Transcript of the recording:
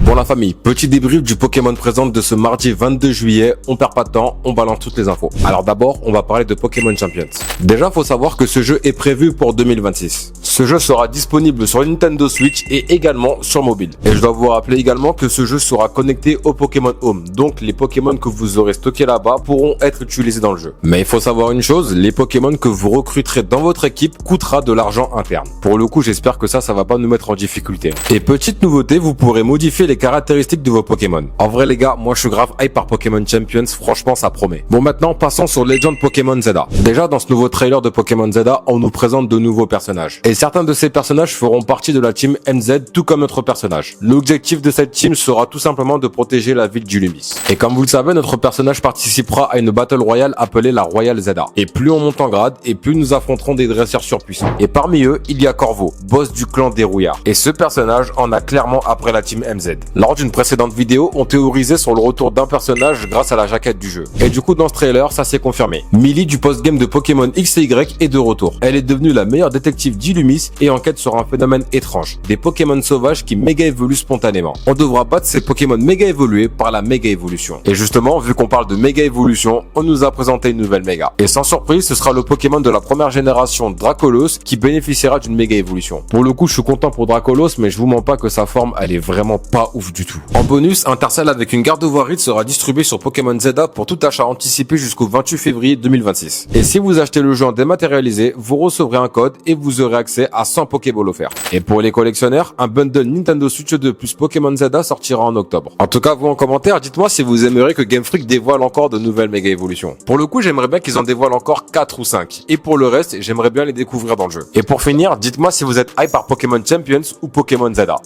Bon la famille, petit débrief du Pokémon Present de ce mardi 22 juillet, on perd pas de temps, on balance toutes les infos. Alors d'abord, on va parler de Pokémon Champions. Déjà, faut savoir que ce jeu est prévu pour 2026. Ce jeu sera disponible sur Nintendo Switch et également sur mobile. Et je dois vous rappeler également que ce jeu sera connecté au Pokémon Home, donc les Pokémon que vous aurez stockés là-bas pourront être utilisés dans le jeu. Mais il faut savoir une chose, les Pokémon que vous recruterez dans votre équipe coûtera de l'argent interne. Pour le coup, j'espère que ça va pas nous mettre en difficulté. Et petite nouveauté, vous pourrez modifier les caractéristiques de vos Pokémon. En vrai les gars, moi je suis grave hype par Pokémon Champions, franchement ça promet. Bon maintenant, passons sur Legend Pokémon Zelda. Déjà dans ce nouveau trailer de Pokémon Zelda, on nous présente de nouveaux personnages. Et certains de ces personnages feront partie de la team MZ, tout comme notre personnage. L'objectif de cette team sera tout simplement de protéger la ville d'Ulumis. Et comme vous le savez, notre personnage participera à une battle royale appelée la Royal Zelda. Et plus on monte en grade, et plus nous affronterons des dresseurs surpuissants. Et parmi eux, il y a Corvo, boss du clan des Rouillards. Et ce personnage en a clairement après la team MZ. Lors d'une précédente vidéo, on théorisait sur le retour d'un personnage grâce à la jaquette du jeu. Et du coup, dans ce trailer, ça s'est confirmé. Millie du post-game de Pokémon X et Y est de retour. Elle est devenue la meilleure détective d'Illumis et enquête sur un phénomène étrange. Des Pokémon sauvages qui méga évoluent spontanément. On devra battre ces Pokémon méga évolués par la méga évolution. Et justement, vu qu'on parle de méga évolution, on nous a présenté une nouvelle méga. Et sans surprise, ce sera le Pokémon de la première génération Dracolos qui bénéficiera d'une méga évolution. Pour le coup, je suis content pour Dracolos, mais je vous mens pas que sa forme, elle est vraiment pas ouf du tout. En bonus, un Tercel avec une Gardevoir sera distribué sur Pokémon Zelda pour tout achat anticipé jusqu'au 28 février 2026. Et si vous achetez le jeu en dématérialisé, vous recevrez un code et vous aurez accès à 100 Pokéballs offerts. Et pour les collectionneurs, un bundle Nintendo Switch 2 plus Pokémon Zelda sortira en octobre. En tout cas, vous en commentaire, dites-moi si vous aimeriez que Game Freak dévoile encore de nouvelles méga évolutions. Pour le coup, j'aimerais bien qu'ils en dévoilent encore 4 ou 5. Et pour le reste, j'aimerais bien les découvrir dans le jeu. Et pour finir, dites-moi si vous êtes hype par Pokémon Champions ou Pokémon Zelda.